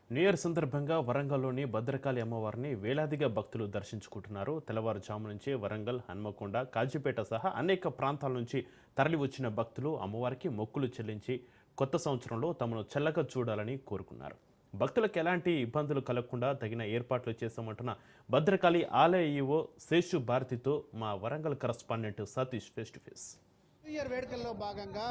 New year సందర్భంగా వరంగల్లోని భద్రకాళి అమ్మవారిని వేలాదిగా భక్తులు దర్శించుకుంటున్నారు. తెల్లవారుజాము నుంచి వరంగల్, హన్మకొండ, కాజీపేట సహా అనేక ప్రాంతాల నుంచి తరలి వచ్చిన భక్తులు అమ్మవారికి మొక్కులు చెల్లించి కొత్త సంవత్సరంలో తమను చల్లగా చూడాలని కోరుకున్నారు. భక్తులకు ఎలాంటి ఇబ్బందులు కలగకుండా తగిన ఏర్పాట్లు చేశామంటున్న భద్రకాళి ఆలయ ఈవో శేషు భారతితో మా Warangal correspondent Satish face to face. New year వేడుకల్లో భాగంగా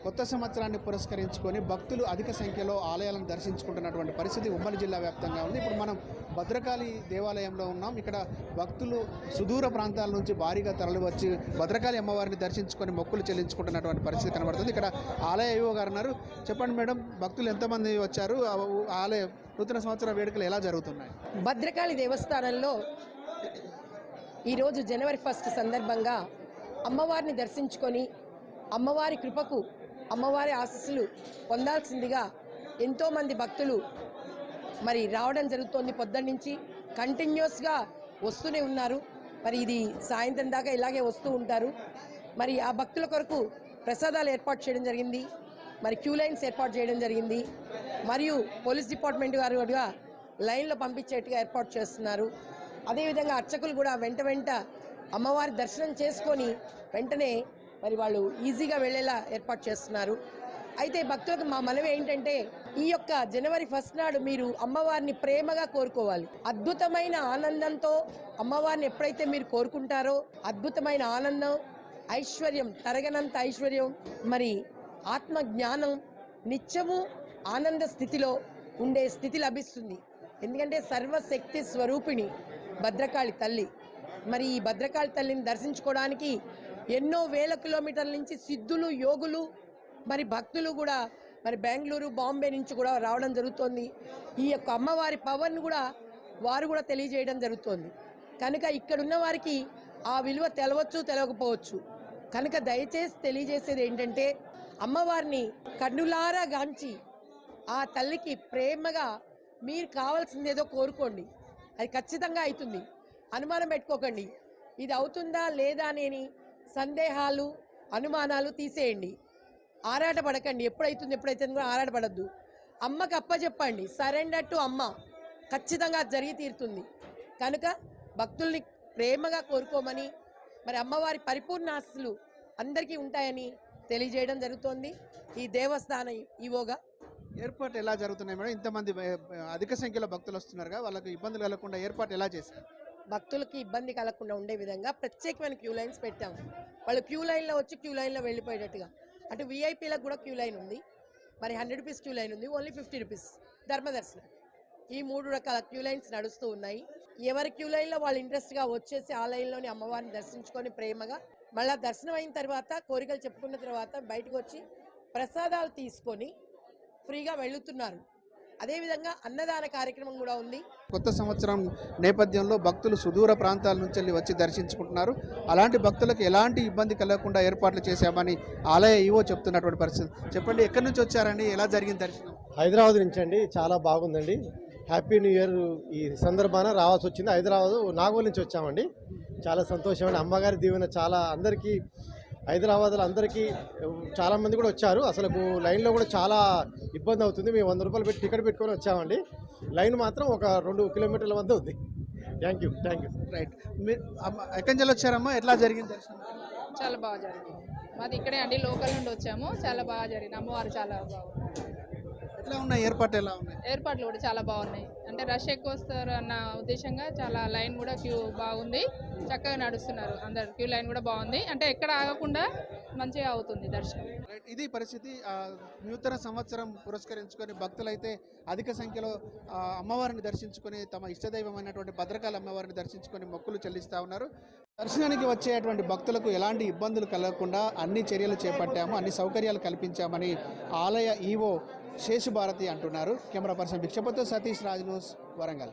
కొత్త సంవత్సరాన్ని పురస్కరించుకొని భక్తులు అధిక సంఖ్యలో ఆలయాలను దర్శించుకుంటున్నటువంటి పరిస్థితి ఉమ్మడి జిల్లా వ్యాప్తంగా ఉంది. ఇప్పుడు మనం భద్రకాళి దేవాలయంలో ఉన్నాం. ఇక్కడ భక్తులు సుదూర ప్రాంతాల నుంచి భారీగా తరలివచ్చి భద్రకాళి అమ్మవారిని దర్శించుకొని మొక్కులు చెల్లించుకుంటున్నటువంటి పరిస్థితి కనబడుతుంది. ఇక్కడ ఆలయ ఈవో గారు ఉన్నారు. చెప్పండి మేడం, భక్తులు ఎంతమంది వచ్చారు? ఆలయ నూతన సంవత్సర వేడుకలు ఎలా జరుగుతున్నాయి? భద్రకాళి దేవస్థానంలో ఈరోజు జనవరి 1 సందర్భంగా అమ్మవారిని దర్శించుకొని అమ్మవారి కృపకు, అమ్మవారి ఆశీస్సులు పొందాల్సిందిగా ఎంతోమంది భక్తులు మరి రావడం జరుగుతోంది. పొద్దున్న నుంచి కంటిన్యూస్గా వస్తూనే ఉన్నారు. మరి ఇది సాయంత్రం దాకా ఇలాగే వస్తూ ఉంటారు. మరి ఆ భక్తుల కొరకు ప్రసాదాలు ఏర్పాటు చేయడం జరిగింది. మరి క్యూ లైన్స్ ఏర్పాటు చేయడం జరిగింది. మరియు పోలీస్ డిపార్ట్మెంట్ వారు కూడా లైన్లో పంపించేట్టుగా ఏర్పాటు చేస్తున్నారు. అదేవిధంగా అర్చకులు కూడా వెంట అమ్మవారి దర్శనం చేసుకొని వెంటనే మరి వాళ్ళు ఈజీగా వెళ్ళేలా ఏర్పాటు చేస్తున్నారు. అయితే భక్తులకు మా మనవి ఏంటంటే, ఈ యొక్క జనవరి 1 నాడు మీరు అమ్మవారిని ప్రేమగా కోరుకోవాలి. అద్భుతమైన ఆనందంతో అమ్మవారిని ఎప్పుడైతే మీరు కోరుకుంటారో అద్భుతమైన ఆనందం, ఐశ్వర్యం, తరగనంత ఐశ్వర్యం, మరి ఆత్మ జ్ఞానం, నిత్యము ఆనంద స్థితిలో ఉండే స్థితి లభిస్తుంది. ఎందుకంటే సర్వశక్తి స్వరూపిణి భద్రకాళి తల్లి. మరి ఈ భద్రకాళి తల్లిని దర్శించుకోవడానికి ఎన్నో వేల కిలోమీటర్ల నుంచి సిద్ధులు, యోగులు, మరి భక్తులు కూడా మరి బెంగళూరు, బాంబే నుంచి కూడా రావడం జరుగుతోంది. ఈ యొక్క అమ్మవారి పవర్ని కూడా వారు కూడా తెలియజేయడం జరుగుతోంది. కనుక ఇక్కడున్న వారికి ఆ విలువ తెలవచ్చు, తెలవకపోవచ్చు. కనుక దయచేసి తెలియజేసేది ఏంటంటే, అమ్మవారిని కన్నులారా గాంచి ఆ తల్లికి ప్రేమగా మీరు కావాల్సిందేదో కోరుకోండి. అది ఖచ్చితంగా అవుతుంది. అనుమానం పెట్టుకోకండి. ఇది అవుతుందా లేదా అని సందేహాలు, అనుమానాలు తీసేయండి. ఆరాటపడకండి. ఎప్పుడైతే కూడా ఆరాటపడద్దు. అమ్మకి అప్పచెప్పండి. సరెండర్ టు అమ్మ. ఖచ్చితంగా జరిగి తీరుతుంది. కనుక భక్తుల్ని ప్రేమగా కోరుకోమని, మరి అమ్మవారి పరిపూర్ణ ఆశీస్సులు అందరికీ ఉంటాయని తెలియజేయడం జరుగుతోంది. ఈ దేవస్థాన ఈవోగా ఏర్పాటు ఎలా జరుగుతున్నాయి మేడం? ఇంతమంది అధిక సంఖ్యలో భక్తులు వస్తున్నారుగా, వాళ్ళకి ఇబ్బందులు కలగకుండా ఏర్పాటు ఎలా చేశారు? భక్తులకి ఇబ్బంది కలగకుండా ఉండే విధంగా ప్రత్యేకమైన క్యూ లైన్స్ పెట్టాము. వాళ్ళు క్యూ లైన్లో వచ్చి క్యూ లైన్లో వెళ్ళిపోయేటట్టుగా. అటు విఐపీలకు కూడా క్యూ లైన్ ఉంది. మరి 100 రూపీస్ క్యూ లైన్ ఉంది, ఓన్లీ 50 రూపీస్ ధర్మదర్శనం. ఈ 3 రకాల క్యూ లైన్స్ నడుస్తూ ఉన్నాయి. ఎవరి క్యూ లైన్లో వాళ్ళు ఇంట్రెస్ట్గా వచ్చేసి ఆ లైన్లోని అమ్మవారిని దర్శించుకొని ప్రేమగా మళ్ళీ దర్శనం అయిన తర్వాత, కోరికలు చెప్పుకున్న తర్వాత బయటకు వచ్చి ప్రసాదాలు తీసుకొని ఫ్రీగా వెళుతున్నారు. అదేవిధంగా అన్నదాన కార్యక్రమం కూడా ఉంది. కొత్త సంవత్సరం నేపథ్యంలో భక్తులు సుదూర ప్రాంతాల నుంచి వచ్చి దర్శించుకుంటున్నారు. అలాంటి భక్తులకు ఎలాంటి ఇబ్బంది కలగకుండా ఏర్పాట్లు చేశామని ఆలయ ఈవో చెప్తున్నటువంటి పరిస్థితి. చెప్పండి, ఎక్కడి నుంచి వచ్చారండి? ఎలా జరిగింది దర్శనం? హైదరాబాద్ నుంచి అండి. చాలా బాగుందండి. హ్యాపీ న్యూ ఇయర్ ఈ సందర్భాన రావాల్సి వచ్చింది. హైదరాబాద్ నాగోల్ నుంచి వచ్చామండి. చాలా సంతోషం అండి. అమ్మగారి దీవెన చాలా అందరికీ, హైదరాబాద్లో అందరికీ చాలామంది కూడా వచ్చారు. అసలు లైన్లో కూడా చాలా ఇబ్బంది అవుతుంది. మేము 100 రూపాయలు పెట్టి టికెట్ పెట్టుకొని వచ్చామండి. లైన్ మాత్రం ఒక 2 కిలోమీటర్ల వద్ద ఉంది. Thank you. రైట్. మీరు ఎక్కడి నుంచి వచ్చారమ్మా? ఎట్లా జరిగింది దర్శనం? చాలా బాగా జరిగింది. మాది ఇక్కడే అండి, లోకల్ నుండి వచ్చాము. చాలా బాగా జరిగింది. అమ్మవారు చాలా బాగుంది. ఎట్లా ఉన్నాయి ఏర్పాట్లు? ఎలా ఉన్నాయి ఏర్పాట్లు కూడా చాలా బాగున్నాయి. అంటే రష్ ఎక్కువ వస్తారు అన్న ఉద్దేశంగా చాలా లైన్ కూడా క్యూ బాగుంది. చక్కగా నడుస్తున్నారు అందరు. క్యూ లైన్ కూడా బాగుంది. అంటే ఎక్కడ ఆగకుండా మంచిగా అవుతుంది దర్శనం. ఇది పరిస్థితి. నూతన సంవత్సరం పురస్కరించుకొని భక్తులైతే అధిక సంఖ్యలో అమ్మవారిని దర్శించుకొని తమ ఇష్టదైవమైనటువంటి భద్రకాళి అమ్మవారిని దర్శించుకొని మొక్కులు చెల్లిస్తూ ఉన్నారు. దర్శనానికి వచ్చేటువంటి భక్తులకు ఎలాంటి ఇబ్బందులు కలగకుండా అన్ని చర్యలు చేపట్టాము, అన్ని సౌకర్యాలు కల్పించామని ఆలయ ఈవో శేషు భారతి అంటున్నారు. Camera person Bhikshapathi, Satish, Raj news, Warangal.